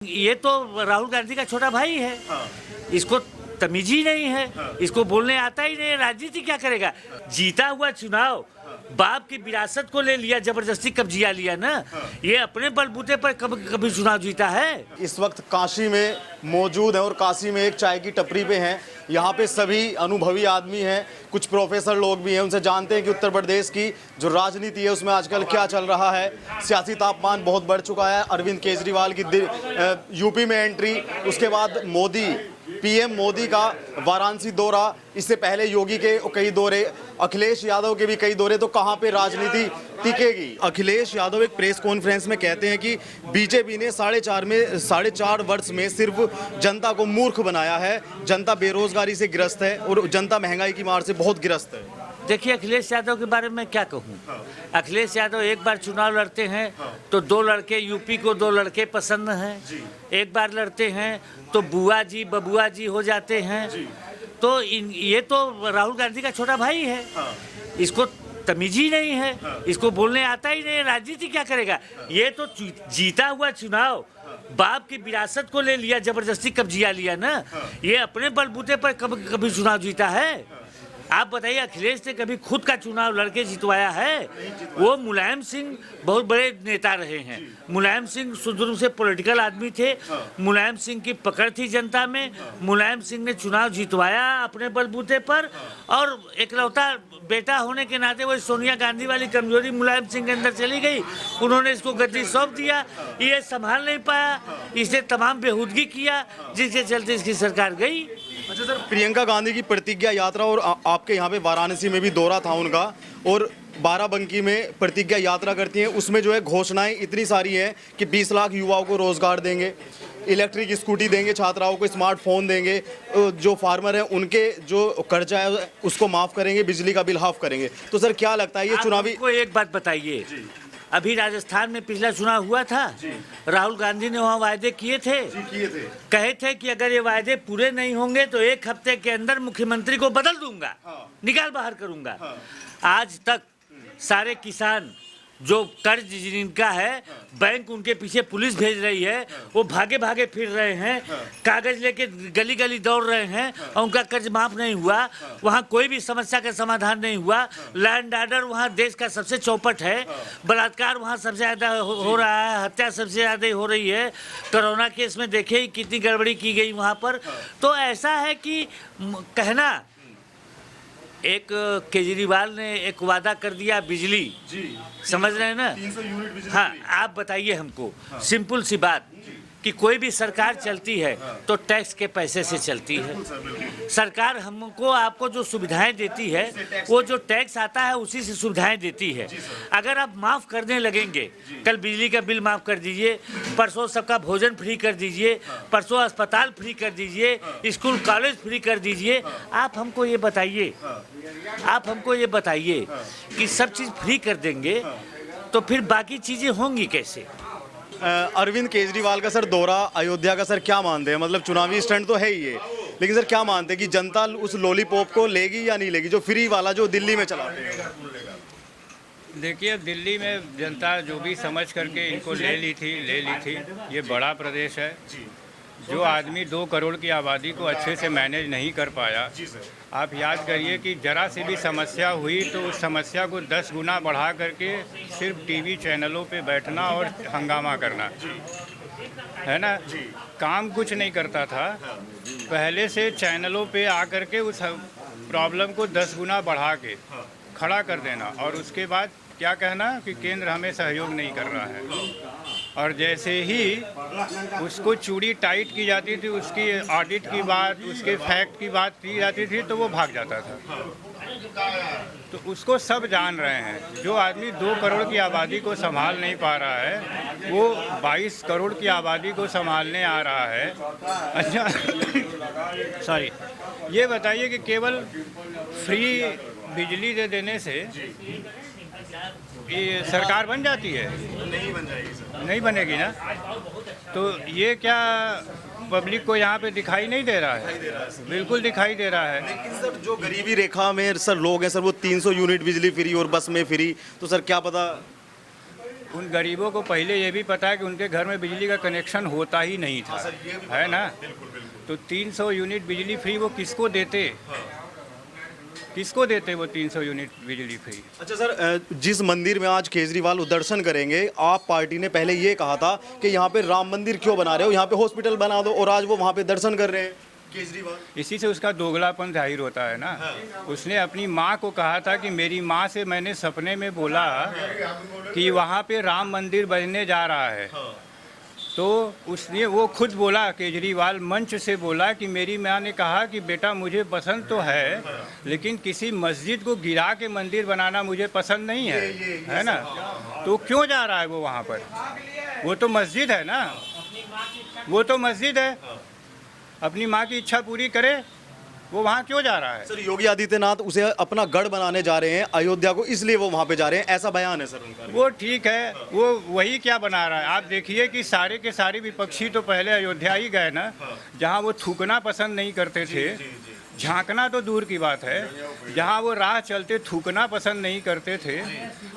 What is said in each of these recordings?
ये तो राहुल गांधी का छोटा भाई है। इसको तमीज ही नहीं है। इसको बोलने आता ही नहीं। राजनीति क्या करेगा? जीता हुआ चुनाव बाप की विरासत को ले लिया, जबरदस्ती कब्जिया लिया ना। ये अपने बलबूते पर कभी चुनाव जीता है? इस वक्त काशी में मौजूद है और काशी में एक चाय की टपरी पे हैं। यहाँ पे सभी अनुभवी आदमी हैं, कुछ प्रोफेसर लोग भी हैं। उनसे जानते हैं कि उत्तर प्रदेश की जो राजनीति है उसमें आजकल क्या चल रहा है। सियासी तापमान बहुत बढ़ चुका है। अरविंद केजरीवाल की यूपी में एंट्री, उसके बाद मोदी पीएम मोदी का वाराणसी दौरा, इससे पहले योगी के कई दौरे, अखिलेश यादव के भी कई दौरे। तो कहां पे राजनीति टिकेगी? अखिलेश यादव एक प्रेस कॉन्फ्रेंस में कहते हैं कि बीजेपी ने साढ़े चार वर्ष में सिर्फ जनता को मूर्ख बनाया है। जनता बेरोजगारी से ग्रस्त है और जनता महंगाई की मार से बहुत ग्रस्त है। देखिए, अखिलेश यादव के बारे में क्या कहूँ। अखिलेश यादव एक बार चुनाव लड़ते हैं तो दो लड़के, यूपी को दो लड़के पसंद हैं। एक बार लड़ते हैं तो बुआ जी बबुआ जी हो जाते हैं। तो ये तो राहुल गांधी का छोटा भाई है। इसको तमीज ही नहीं है। इसको बोलने आता ही नहीं। राजनीति क्या करेगा? ये तो जीता हुआ चुनाव बाप की विरासत को ले लिया, जबरदस्ती कब्जिया लिया ना। ये अपने बलबूते पर कभी चुनाव जीता है? आप बताइए, अखिलेश ने कभी खुद का चुनाव लड़के जितवाया है? वो मुलायम सिंह बहुत बड़े नेता रहे हैं। मुलायम सिंह शुरू से पॉलिटिकल आदमी थे। मुलायम सिंह की पकड़ थी जनता में। मुलायम सिंह ने चुनाव जितवाया अपने बलबूते पर, और एकलौता बेटा होने के नाते वही सोनिया गांधी वाली कमजोरी मुलायम सिंह के अंदर चली गई। उन्होंने इसको गद्दी सौंप दिया। ये संभाल नहीं पाया। इसने तमाम बेहूदगी किया, जिसके चलते इसकी सरकार गई। अच्छा सर, प्रियंका गांधी की प्रतिज्ञा यात्रा और आपके यहाँ पे वाराणसी में भी दौरा था उनका, और बाराबंकी में प्रतिज्ञा यात्रा करती हैं। उसमें जो है घोषणाएं इतनी सारी हैं कि 20 लाख युवाओं को रोजगार देंगे, इलेक्ट्रिक स्कूटी देंगे, छात्राओं को स्मार्टफोन देंगे, जो फार्मर हैं उनके जो कर्जा है उसको माफ़ करेंगे, बिजली का बिल हाफ करेंगे। तो सर क्या लगता है ये चुनावी? को एक बात बताइए, अभी राजस्थान में पिछला चुनाव हुआ था। राहुल गांधी ने वहाँ वायदे किए थे। कहे थे कि अगर ये वायदे पूरे नहीं होंगे तो 1 हफ्ते के अंदर मुख्यमंत्री को बदल दूंगा, निकाल बाहर करूंगा। आज तक सारे किसान जो कर्ज जिनका है, बैंक उनके पीछे पुलिस भेज रही है, वो भागे भागे फिर रहे हैं, कागज लेके गली गली दौड़ रहे हैं, और उनका कर्ज माफ नहीं हुआ। वहाँ कोई भी समस्या का समाधान नहीं हुआ। लैंड ऑर्डर वहाँ देश का सबसे चौपट है। बलात्कार वहाँ सबसे ज़्यादा हो रहा है, हत्या सबसे ज़्यादा हो रही है। कोरोना केस में देखे कितनी गड़बड़ी की गई वहाँ पर। तो ऐसा है कि कहना, एक केजरीवाल ने एक वादा कर दिया बिजली, समझ रहे हैं ना? 300 यूनिट बिजली। हाँ, आप बताइए हमको, सिंपल सी बात कि कोई भी सरकार चलती है तो टैक्स के पैसे से चलती है। सरकार हमको आपको जो सुविधाएं देती है, वो जो टैक्स आता है उसी से सुविधाएं देती है। अगर आप माफ़ करने लगेंगे, कल बिजली का बिल माफ़ कर दीजिए, परसों सबका भोजन फ्री कर दीजिए, परसों अस्पताल फ्री कर दीजिए, स्कूल कॉलेज फ्री कर दीजिए, आप हमको ये बताइए कि सब चीज़ फ्री कर देंगे तो फिर बाकी चीज़ें होंगी कैसे? अरविंद केजरीवाल का सर दौरा अयोध्या का, सर क्या मानते हैं? मतलब चुनावी स्टंट तो है ही ये, लेकिन सर क्या मानते हैं कि जनता उस लॉलीपॉप को लेगी या नहीं लेगी, जो फ्री वाला जो दिल्ली में चलाते हैं? देखिए, दिल्ली में जनता जो भी समझ करके इनको ले ली थी। ये बड़ा प्रदेश है। जो आदमी 2 करोड़ की आबादी को अच्छे से मैनेज नहीं कर पाया, आप याद करिए कि जरा सी भी समस्या हुई तो उस समस्या को 10 गुना बढ़ा करके सिर्फ टीवी चैनलों पे बैठना और हंगामा करना, है ना? काम कुछ नहीं करता था। पहले से चैनलों पे आकर के उस प्रॉब्लम को 10 गुना बढ़ा के खड़ा कर देना, और उसके बाद क्या कहना कि केंद्र हमें सहयोग नहीं कर रहा है। और जैसे ही उसको चूड़ी टाइट की जाती थी, उसकी ऑडिट की बात, उसके फैक्ट की बात की जाती थी, तो वो भाग जाता था। तो उसको सब जान रहे हैं। जो आदमी 2 करोड़ की आबादी को संभाल नहीं पा रहा है, वो 22 करोड़ की आबादी को संभालने आ रहा है। अच्छा सॉरी, ये बताइए कि केवल फ्री बिजली दे देने से ये सरकार बन जाती है? नहीं बन जाएगी सर। नहीं बनेगी ना। तो ये क्या पब्लिक को यहाँ पे दिखाई नहीं दे रहा है? बिल्कुल दिखाई दे रहा है। लेकिन सर जो गरीबी रेखा में सर लोग हैं सर, वो 300 यूनिट बिजली फ्री और बस में फ्री, तो सर क्या पता उन गरीबों को पहले ये भी पता है कि उनके घर में बिजली का कनेक्शन होता ही नहीं था, है ना। तो 300 यूनिट बिजली फ्री वो किसको देते, किसको देते वो 300 यूनिट बिजली फ्री। अच्छा सर, जिस मंदिर में आज केजरीवाल दर्शन करेंगे, आप पार्टी ने पहले ये कहा था कि यहाँ पे राम मंदिर क्यों बना रहे हो, यहाँ पे हॉस्पिटल बना दो, और आज वो वहाँ पे दर्शन कर रहे हैं केजरीवाल। इसी से उसका दोगलापन जाहिर होता है ना। उसने अपनी माँ को कहा था कि मेरी माँ से मैंने सपने में बोला कि वहाँ पे राम मंदिर बनने जा रहा है। तो उसने वो खुद बोला, केजरीवाल मंच से बोला कि मेरी माँ ने कहा कि बेटा मुझे पसंद तो है, लेकिन किसी मस्जिद को गिरा के मंदिर बनाना मुझे पसंद नहीं है ना। तो क्यों जा रहा है वो वहाँ पर? वो तो मस्जिद है ना, वो तो मस्जिद है, अपनी माँ की इच्छा पूरी करे, वो वहाँ क्यों जा रहा है? सर, योगी आदित्यनाथ उसे अपना गढ़ बनाने जा रहे हैं अयोध्या को, इसलिए वो वहाँ पे जा रहे हैं, ऐसा बयान है सर उनका। वो ठीक है, वो वही क्या बना रहा है। आप देखिए कि सारे के सारे विपक्षी तो पहले अयोध्या ही गए ना, जहाँ वो थूकना पसंद नहीं करते थे। झांकना तो दूर की बात है, जहाँ वो राह चलते थूकना पसंद नहीं करते थे,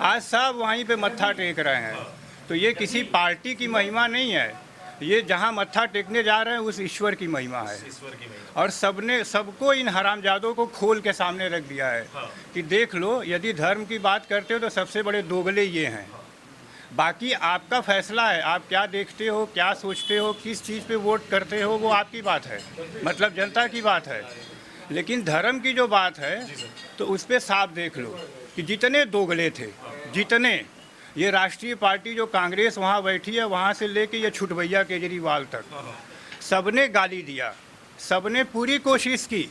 आज सब वहीं पे मत्था टेक रहे हैं। तो ये किसी पार्टी की महिमा नहीं है, ये जहाँ मत्था टेकने जा रहे हैं उस ईश्वर की महिमा है। और सबको इन हरामजादों को खोल के सामने रख दिया है कि देख लो, यदि धर्म की बात करते हो तो सबसे बड़े दोगले ये हैं। बाकी आपका फैसला है, आप क्या देखते हो, क्या सोचते हो, किस चीज़ पे वोट करते हो, वो आपकी बात है, मतलब जनता की बात है। लेकिन धर्म की जो बात है तो उस पर साफ देख लो कि जितने दोगले थे, जितने ये राष्ट्रीय पार्टी जो कांग्रेस वहाँ बैठी है, वहाँ से लेके ये छुटभैया केजरीवाल तक, सबने गाली दिया, सबने पूरी कोशिश की,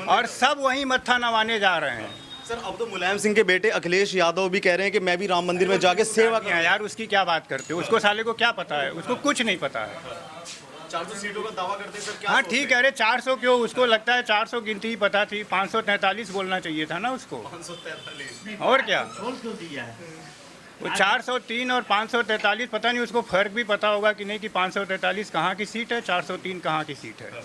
और सब वहीं मत्था नवाने जा रहे हैं। सर, अब तो मुलायम सिंह के बेटे अखिलेश यादव भी कह रहे हैं कि मैं भी राम मंदिर में जाके सेवा क्या यार, उसकी क्या बात करते हो? उसको साले को क्या पता है? उसको कुछ नहीं पता है। 400 सीटों का दावा करते हैं सर, क्या हाँ ठीक है, अरे 400 क्यों, उसको लगता है 400 गिनती ही पता थी, 543 बोलना चाहिए था ना उसको। 543 और क्या, वो 403 और 543, पता नहीं उसको फ़र्क भी पता होगा कि नहीं कि 543 कहाँ की सीट है, 403 कहाँ की सीट है।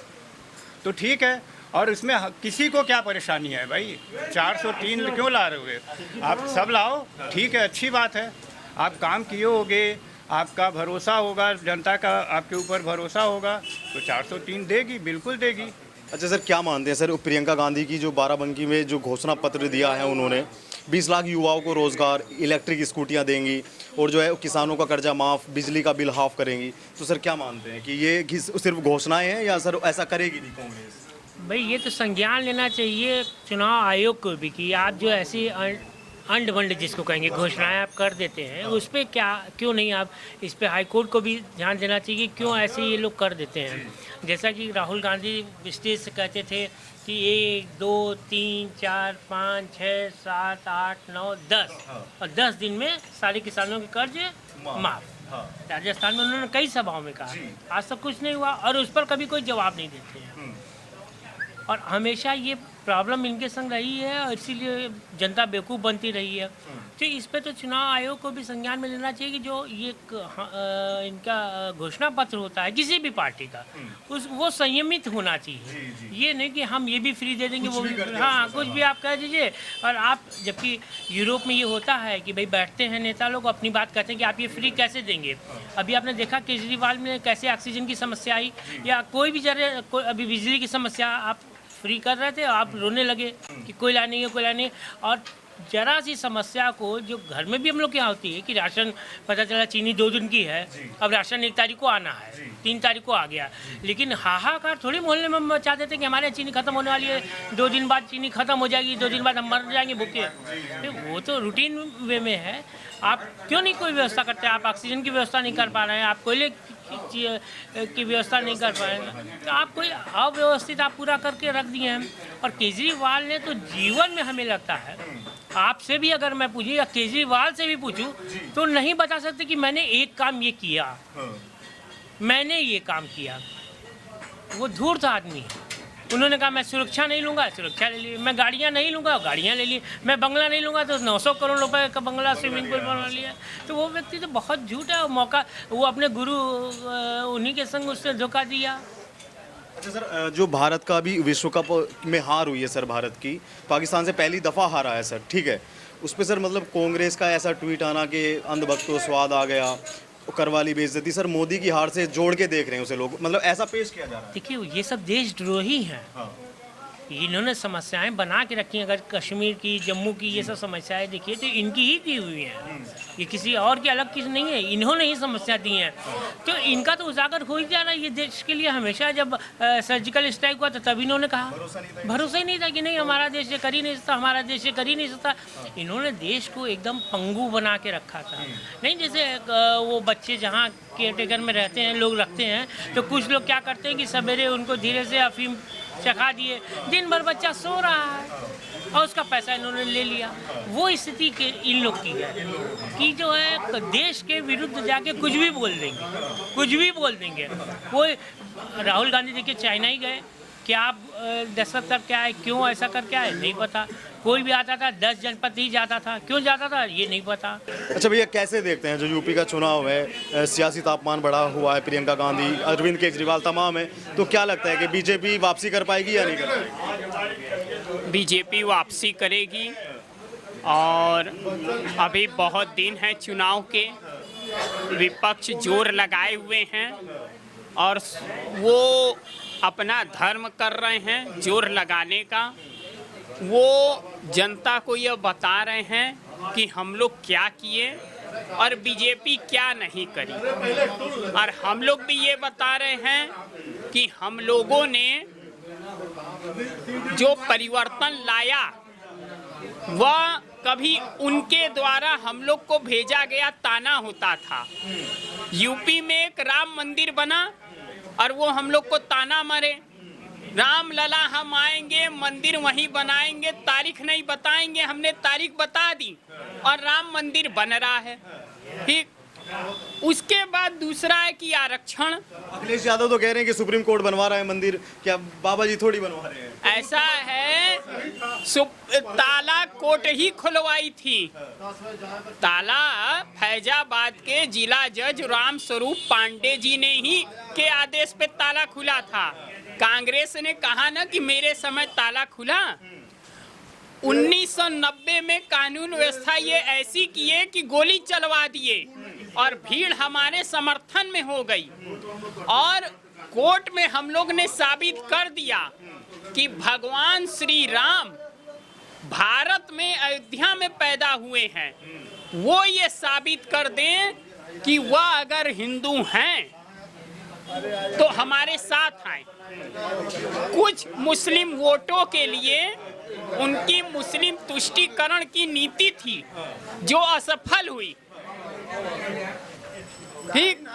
तो ठीक है, और इसमें किसी को क्या परेशानी है भाई? 403 क्यों ला रहे हो? आप सब लाओ, ठीक है, अच्छी बात है, आप काम किए होगे, आपका भरोसा होगा, जनता का आपके ऊपर भरोसा होगा, तो 403 देगी, बिल्कुल देगी। अच्छा सर, क्या मानते हैं सर प्रियंका गांधी की जो बाराबंकी में जो घोषणा पत्र दिया है उन्होंने, 20 लाख युवाओं को रोजगार, इलेक्ट्रिक स्कूटियां देंगी, और जो है किसानों का कर्जा माफ़, बिजली का बिल हाफ करेंगी, तो सर क्या मानते हैं कि ये सिर्फ घोषणाएं हैं या सर ऐसा करेगी नहीं कांग्रेस? भाई ये तो संज्ञान लेना चाहिए चुनाव आयोग को भी कि आप जो ऐसी अंड वंड जिसको कहेंगे घोषणाएं आप कर देते हैं, उस पर क्या क्यों नहीं आप इस पर हाई कोर्ट को भी ध्यान देना चाहिए कि क्यों ऐसे ये लोग कर देते हैं। जैसा कि राहुल गांधी स्टेज से कहते थे कि 1 2 3 4 5 6 7 8 9 10 और 10 दिन में सारे किसानों के कर्ज माफ। राजस्थान में उन्होंने कई सभाओं में कहा, आज तक कुछ नहीं हुआ, और उस पर कभी कोई जवाब नहीं देते हैं। और हमेशा ये प्रॉब्लम इनके संग रही है, और इसीलिए जनता बेवकूफ़ बनती रही है। तो इस पे तो चुनाव आयोग को भी संज्ञान में लेना चाहिए कि जो ये इनका घोषणा पत्र होता है किसी भी पार्टी का, वो संयमित होना चाहिए। ये नहीं कि हम ये भी फ्री दे देंगे, वो भी, हाँ कुछ भी आप कह दीजिए। और आप, जबकि यूरोप में ये होता है कि भाई बैठते हैं नेता लोग, अपनी बात कहते हैं कि आप ये फ्री कैसे देंगे। अभी आपने देखा केजरीवाल में कैसे ऑक्सीजन की समस्या आई, या कोई भी जगह अभी बिजली की समस्या, आप फ्री कर रहे थे, आप रोने लगे कि कोयला नहीं है, कोयला नहीं। और जरा सी समस्या को जो घर में भी हम लोग के यहाँ होती है कि राशन, पता चला चीनी 2 दिन की है, अब राशन 1 तारीख को आना है, 3 तारीख को आ गया, लेकिन हाहाकार थोड़ी मोहल्ले में मचा देते हैं कि हमारे चीनी खत्म होने वाली है, 2 दिन बाद चीनी खत्म हो जाएगी, 2 दिन बाद हम मर जाएंगे भूखे। वो तो रूटीन वे में है। आप क्यों नहीं कोई व्यवस्था करते? आप ऑक्सीजन की व्यवस्था नहीं कर पा रहे हैं, आप कोयले की व्यवस्था नहीं कर पाए, तो आप कोई अव्यवस्थित आप पूरा करके रख दिए हैं। और केजरीवाल ने तो जीवन में, हमें लगता है, आपसे भी अगर मैं पूछूं या केजरीवाल से भी पूछूं, तो नहीं बता सकते कि मैंने एक काम ये किया, मैंने ये काम किया। वो धूर्त आदमी है। उन्होंने कहा मैं सुरक्षा नहीं लूँगा, सुरक्षा ले ली, मैं गाड़ियाँ नहीं लूँगा, गाड़ियाँ ले ली, मैं बंगला नहीं लूँगा, तो 900 करोड़ रुपए का बंगला स्विमिंग पूल बना लिया। तो वो व्यक्ति तो बहुत झूठ है। मौका वो अपने गुरु उन्हीं के संग उसने धोखा दिया। अच्छा सर, जो भारत का भी विश्व कप में हार हुई है सर, भारत की पाकिस्तान से पहली दफ़ा हारा है सर, ठीक है, उस पर सर मतलब कांग्रेस का ऐसा ट्वीट आना कि अंधभक्त को स्वाद आ गया, करवा ली बेइज्जती, सर मोदी की हार से जोड़ के देख रहे हैं उसे लोग, मतलब ऐसा पेश किया जा रहा है। देखिए ये सब देशद्रोही हैं। इन्होंने समस्याएं बना के रखी हैं। अगर कश्मीर की, जम्मू की ये सब समस्याएं देखिए तो इनकी ही दी हुई हैं, ये किसी और की अलग किसी नहीं है, इन्होंने ही समस्या दी हैं। तो इनका तो उजागर हो ही जा रहा है ये देश के लिए। हमेशा जब सर्जिकल स्ट्राइक हुआ तो तभी इन्होंने कहा, भरोसा ही नहीं था कि नहीं हमारा देश ये कर ही नहीं सकता, हमारा देश ये कर ही नहीं सकता। इन्होंने देश को एकदम पंगु बना के रखा था। नहीं जैसे वो बच्चे जहाँ केयर टेकर में रहते हैं, लोग रखते हैं, तो कुछ लोग क्या करते हैं कि सवेरे उनको धीरे से अफीम चखा दिए, दिन भर बच्चा सो रहा है और उसका पैसा इन्होंने ले लिया। वो स्थिति के इन लोग की है कि जो है देश के विरुद्ध जाके कुछ भी बोल देंगे, कुछ भी बोल देंगे। वो राहुल गांधी देखिए चाइना ही गए, क्या आप दस्तखत करके आए, क्यों ऐसा करके आए नहीं पता। कोई भी आता था 10 जनपद ही जाता था, क्यों जाता था ये नहीं पता। अच्छा भैया कैसे देखते हैं जो यूपी का चुनाव है, सियासी तापमान बढ़ा हुआ है, प्रियंका गांधी, अरविंद केजरीवाल तमाम है, तो क्या लगता है कि बीजेपी वापसी कर पाएगी या नहीं कर पाएगी? बीजेपी वापसी करेगी और अभी बहुत दिन है चुनाव के, विपक्ष जोर लगाए हुए हैं और वो अपना धर्म कर रहे हैं जोर लगाने का। वो जनता को यह बता रहे हैं कि हम लोग क्या किए और बीजेपी क्या नहीं करी, और हम लोग भी ये बता रहे हैं कि हम लोगों ने जो परिवर्तन लाया वह कभी उनके द्वारा हम लोग को भेजा गया ताना होता था। यूपी में एक राम मंदिर बना और वो हम लोग को ताना मारे, राम लला हम आएंगे, मंदिर वहीं बनाएंगे, तारीख नहीं बताएंगे। हमने तारीख बता दी और राम मंदिर बन रहा है। ठीक, उसके बाद दूसरा है कि आरक्षण। अखिलेश यादव तो कह रहे हैं कि सुप्रीम कोर्ट बनवा रहा है मंदिर, क्या बाबा जी थोड़ी बनवा रहे हैं? ऐसा है, ताला कोर्ट ही खुलवाई थी। ताला फैजाबाद के जिला जज राम स्वरूप पांडे जी ने ही के आदेश पे ताला खुला था। कांग्रेस ने कहा ना कि मेरे समय ताला खुला। 1990 में कानून व्यवस्था ये ऐसी किए कि गोली चलवा दिए और भीड़ हमारे समर्थन में हो गई और कोर्ट में हम लोग ने साबित कर दिया कि भगवान श्री राम भारत में अयोध्या में पैदा हुए हैं। वो ये साबित कर दें कि वह अगर हिंदू हैं तो हमारे साथ आए। कुछ मुस्लिम वोटों के लिए उनकी मुस्लिम तुष्टीकरण की नीति थी जो असफल हुई। ठीक,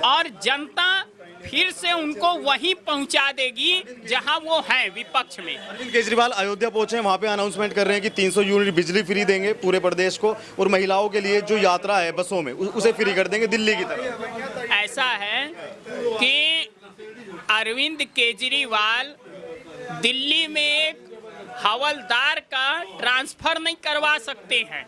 और जनता फिर से उनको वहीं पहुंचा देगी जहां वो हैं, विपक्ष में। अरविंद केजरीवाल अयोध्या पहुंचे हैं, वहां पे अनाउंसमेंट कर रहे हैं कि 300 यूनिट बिजली फ्री देंगे पूरे प्रदेश को और महिलाओं के लिए जो यात्रा है बसों में उसे फ्री कर देंगे दिल्ली की तरफ। ऐसा है कि अरविंद केजरीवाल दिल्ली में एक हवलदार का ट्रांसफर नहीं करवा सकते हैं।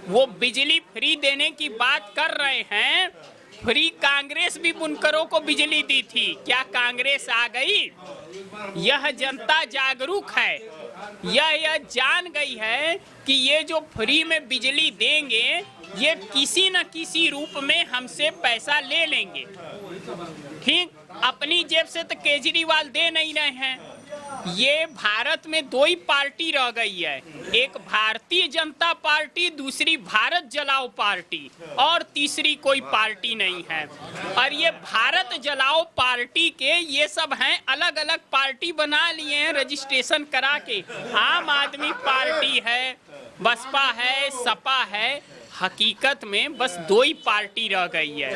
वो बिजली फ्री देने की बात कर रहे हैं। फ्री कांग्रेस भी बुनकरों को बिजली दी थी, क्या कांग्रेस आ गई? यह जनता जागरूक है, यह जान गई है कि ये जो फ्री में बिजली देंगे ये किसी न किसी रूप में हमसे पैसा ले लेंगे। ठीक, अपनी जेब से तो केजरीवाल दे नहीं रहे हैं। ये भारत में दो ही पार्टी रह गई है, एक भारतीय जनता पार्टी, दूसरी भारत जलाओ पार्टी और तीसरी कोई पार्टी नहीं है। और ये भारत जलाओ पार्टी के ये सब हैं, अलग अलग पार्टी बना लिए हैं रजिस्ट्रेशन करा के। आम आदमी पार्टी है, बसपा है, सपा है। हकीकत में बस दो ही पार्टी रह गई है।